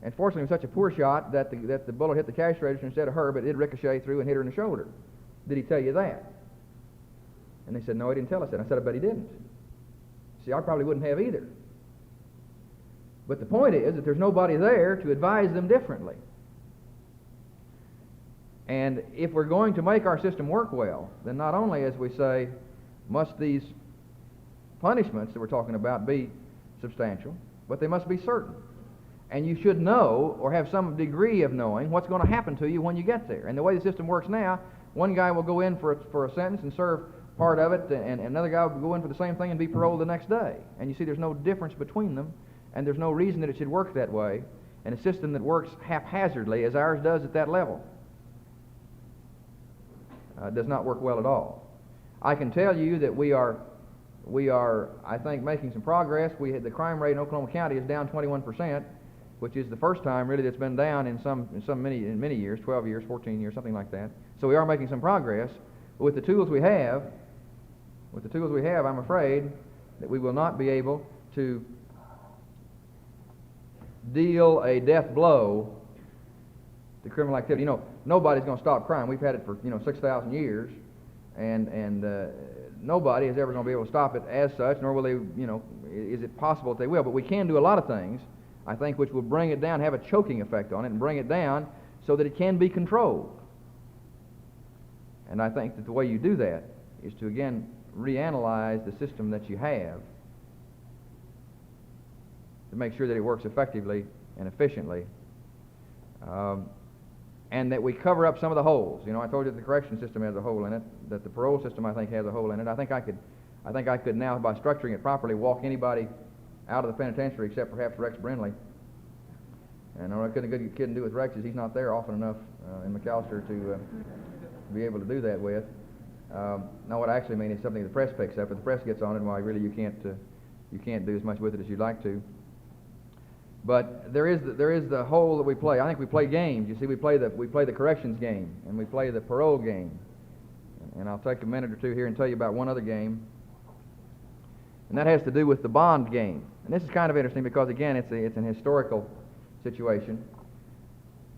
and fortunately it was such a poor shot that the bullet hit the cash register instead of her, but it did ricochet through and hit her in the shoulder? Did he tell you that?" And they said, "No, he didn't tell us that." I said, "I bet he didn't." See, I probably wouldn't have either. But the point is that there's nobody there to advise them differently. And if we're going to make our system work well, then not only, as we say, must these punishments that we're talking about be substantial, but they must be certain. And you should know, or have some degree of knowing, what's going to happen to you when you get there. And the way the system works now, one guy will go in for a sentence and serve part of it, and another guy will go in for the same thing and be paroled the next day. And you see there's no difference between them, and there's no reason that it should work that way. And a system that works haphazardly, as ours does at that level, does not work well at all. I can tell you that we are, I think, making some progress. The crime rate in Oklahoma County is down 21%, which is the first time really that's been down in many years, 12 years, 14 years, something like that. So we are making some progress. But with the tools we have, I'm afraid that we will not be able to deal a death blow to criminal activity. Nobody's going to stop crime. We've had it for 6,000 years, and nobody is ever going to be able to stop it as such, nor will they. Is it possible that they will? But we can do a lot of things, I think, which will bring it down, have a choking effect on it, and bring it down so that it can be controlled. And I think that the way you do that is to again reanalyze the system that you have to make sure that it works effectively and efficiently. And that we cover up some of the holes. I told you that the correction system has a hole in it, that the parole system, I think, has a hole in it. I think I could now, by structuring it properly, walk anybody out of the penitentiary except perhaps Rex Brindley. And what I couldn't do with Rex is he's not there often enough in McAllister to be able to do that with. Now, what I actually mean is something the press picks up, and the press gets on it, and why really you can't do as much with it as you'd like to. But there is the hole that we play. I think we play games. You see, we play the corrections game, and we play the parole game. And I'll take a minute or two here and tell you about one other game, and that has to do with the bond game. And this is kind of interesting because, again, it's an historical situation.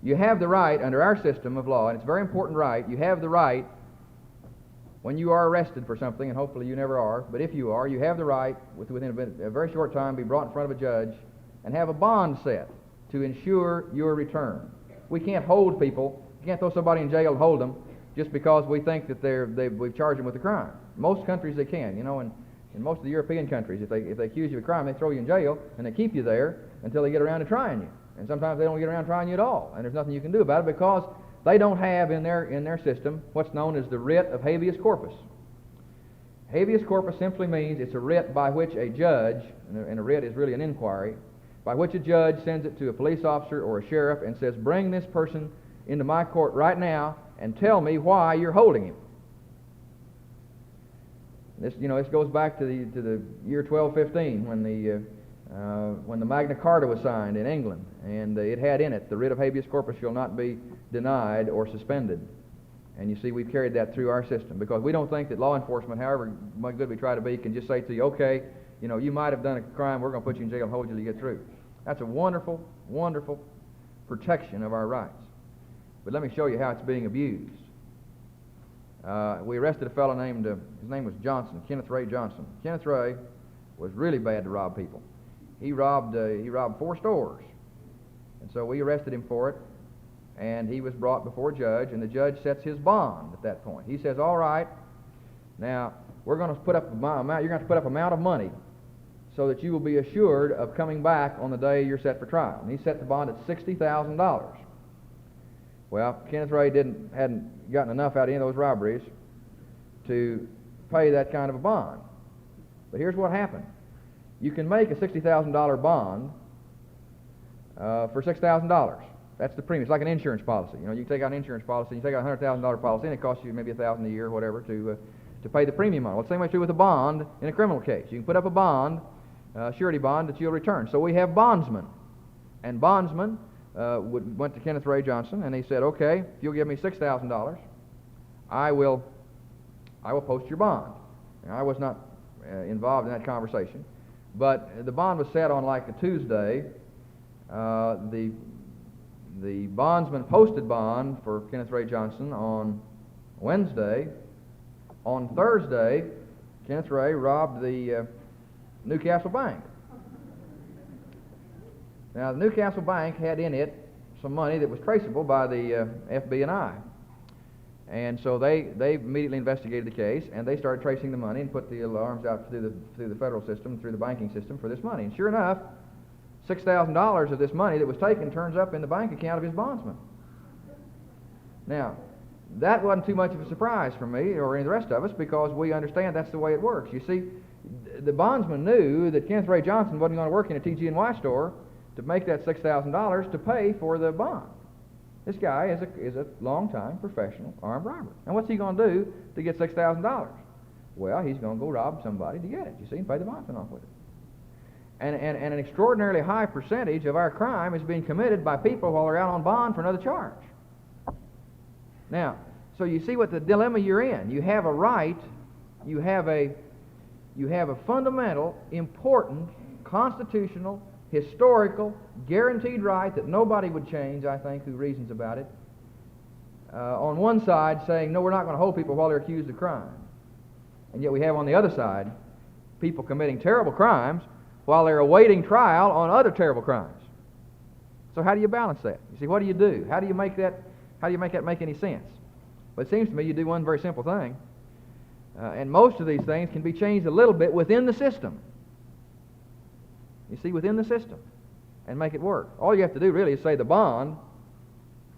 You have the right under our system of law, and it's a very important right. You have the right when you are arrested for something, and hopefully you never are, but if you are, you have the right within a very short time be brought in front of a judge and have a bond set to ensure your return. We can't hold people. You can't throw somebody in jail and hold them just because we think that we've charged them with a crime. Most countries they can. In most of the European countries, if they accuse you of a crime, they throw you in jail and they keep you there until they get around to trying you. And sometimes they don't get around trying you at all, and there's nothing you can do about it because they don't have in their system what's known as the writ of habeas corpus. Habeas corpus simply means it's a writ by which a judge, and a writ is really an inquiry, by which a judge sends it to a police officer or a sheriff and says, bring this person into my court right now and tell me why you're holding him. This goes back to the year 1215 when the Magna Carta was signed in England, and it had in it, the writ of habeas corpus shall not be denied or suspended. And you see, we've carried that through our system because we don't think that law enforcement, however good we try to be, can just say to you, okay, you might have done a crime, we're going to put you in jail and hold you till you get through. That's a wonderful, wonderful protection of our rights. But let me show you how it's being abused. We arrested a fellow named, his name was Johnson, Kenneth Ray Johnson. Kenneth Ray was really bad to rob people. He robbed 4 stores. And so we arrested him for it, and he was brought before a judge, and the judge sets his bond at that point. He says, all right, now we're going to put up amount, you're going to have to put up an amount of money so that you will be assured of coming back on the day you're set for trial. And he set the bond at $60,000. Well, Kenneth Ray hadn't gotten enough out of any of those robberies to pay that kind of a bond. But here's what happened. You can make a $60,000 bond for $6,000. That's the premium. It's like an insurance policy. You take out an insurance policy, you take out a $100,000 policy, and it costs you maybe $1,000 a year or whatever to pay the premium on it. Well, the same way true with a bond in a criminal case. You can put up a bond, surety bond, that you'll return. So we have bondsmen, and bondsmen went to Kenneth Ray Johnson, and he said, okay, if you'll give me $6,000, I will post your bond. Now, I was not involved in that conversation, but the bond was set on like a Tuesday. The bondsman posted bond for Kenneth Ray Johnson on Wednesday. On Thursday, Kenneth Ray robbed the Newcastle Bank. Now, the Newcastle Bank had in it some money that was traceable by the FBI. And so they immediately investigated the case, and they started tracing the money and put the alarms out through the federal system, through the banking system for this money. And sure enough, $6,000 of this money that was taken turns up in the bank account of his bondsman. Now, that wasn't too much of a surprise for me or any of the rest of us because we understand that's the way it works. You see, the bondsman knew that Kenneth Ray Johnson wasn't going to work in a TG&Y store to make that $6,000 to pay for the bond. This guy is a long-time professional armed robber. And what's he going to do to get $6,000? Well, he's going to go rob somebody to get it, you see, and pay the bondsman off with it. And an extraordinarily high percentage of our crime is being committed by people while they're out on bond for another charge. Now, so you see what the dilemma you're in. You have a right, you have a fundamental, important, constitutional, historical, guaranteed right that nobody would change, I think, who reasons about it. On one side saying, no, we're not going to hold people while they're accused of crime. And yet we have on the other side people committing terrible crimes while they're awaiting trial on other terrible crimes. So how do you balance that? You see, what do you do? How do you make that make any sense? Well, it seems to me you do one very simple thing. And most of these things can be changed a little bit within the system. You see, within the system, and make it work. All you have to do really is say the bond,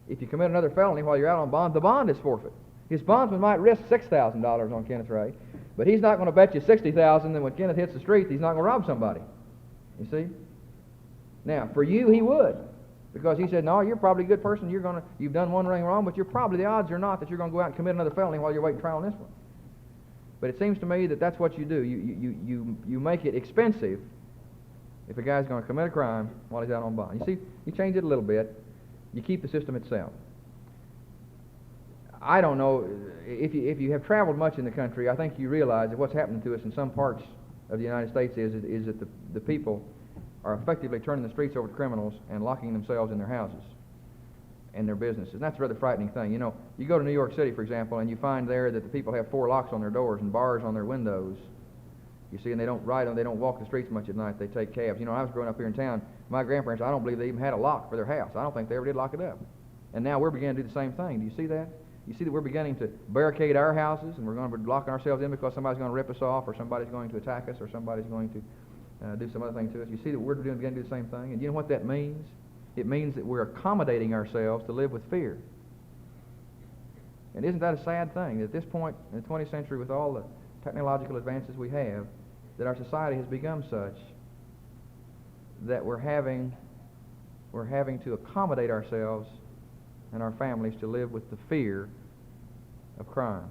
if you commit another felony while you're out on bond, the bond is forfeit. His bondsman might risk $6,000 on Kenneth Ray, but he's not going to bet you $60,000 that when Kenneth hits the street, he's not going to rob somebody. You see? Now, for you, he would, because he said, no, you're probably a good person. You've done one thing wrong, but the odds are not that you're going to go out and commit another felony while you're waiting trial on this one. But it seems to me that that's what you do. You make it expensive if a guy's going to commit a crime while he's out on bond. You see, you change it a little bit. You keep the system itself. I don't know, if you have traveled much in the country, I think you realize that what's happening to us in some parts of the United States is that the people are effectively turning the streets over to criminals and locking themselves in their houses and their businesses. And that's a rather frightening thing. You go to New York City, for example, and you find there that the people have 4 locks on their doors and bars on their windows. You see, and they don't walk the streets much at night. They take cabs. When I was growing up here in town, my grandparents, I don't believe they even had a lock for their house. I don't think they ever did lock it up. And now we're beginning to do the same thing. Do you see that? You see that we're beginning to barricade our houses, and we're going to be locking ourselves in because somebody's going to rip us off, or somebody's going to attack us, or somebody's going to do some other thing to us. You see that we're beginning to do the same thing. And you know what that means? it means that we're accommodating ourselves to live with fear. And isn't that a sad thing, that at this point in the 20th century, with all the technological advances we have, that our society has become such that we're having to accommodate ourselves and our families to live with the fear of crime.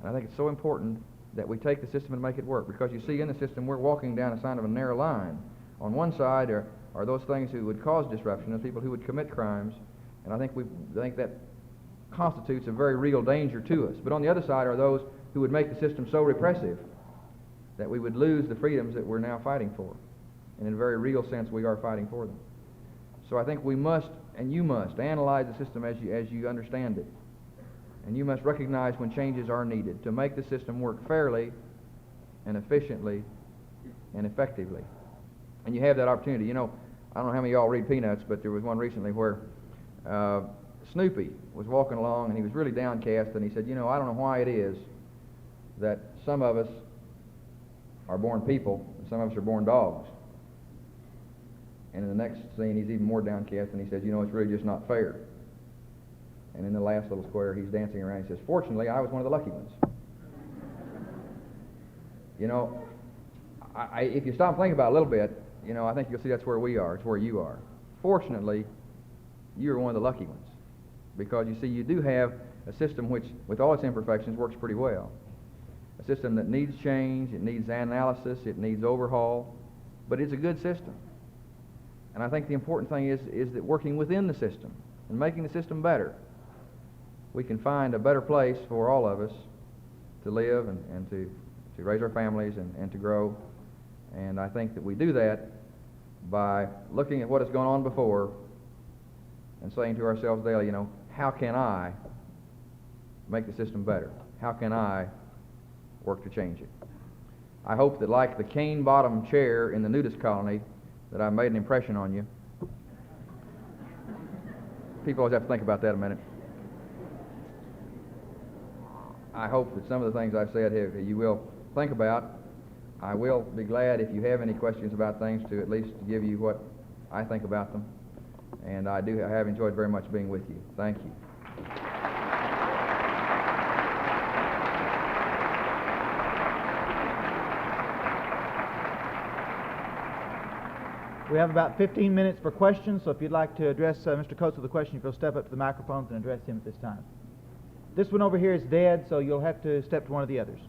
And I think it's so important that we take the system and make it work, because you see, in the system we're walking down a kind of a narrow line. On one side are those things who would cause disruption, and people who would commit crimes, and I think that constitutes a very real danger to us. But on the other side are those who would make the system so repressive that we would lose the freedoms that we're now fighting for. And in a very real sense, we are fighting for them. So I think we must, and you must, analyze the system as you understand it. And you must recognize when changes are needed to make the system work fairly and efficiently and effectively. And you have that opportunity. You know, I don't know how many of y'all read Peanuts, but there was one recently where Snoopy was walking along and he was really downcast, and he said, you know, I don't know why it is that some of us are born people and some of us are born dogs. And in the next scene, he's even more downcast, and he says, you know, it's really just not fair. And in the last little square, he's dancing around. He says, fortunately, I was one of the lucky ones. You know, if you stop and think about it a little bit, you know, I think you'll see that's where we are. It's where you are. Fortunately, you're one of the lucky ones, because you see, you do have a system which, with all its imperfections, works pretty well. A system that needs change, it needs analysis, it needs overhaul, but it's a good system. And I think the important thing is that working within the system and making the system better, we can find a better place for all of us to live and to raise our families and to grow. And I think that we do that by looking at what has gone on before and saying to ourselves daily, you know, how can I make the system better? How can I work to change it? I hope that, like the cane-bottom chair in the nudist colony, that I made an impression on you. People always have to think about that a minute. I hope that some of the things I've said here you will think about. I will be glad if you have any questions about things to at least give you what I think about them. And I have enjoyed very much being with you. Thank you. We have about 15 minutes for questions, so if you'd like to address Mr. Coates with a question, if you'll step up to the microphones and address him at this time. This one over here is dead, so you'll have to step to one of the others.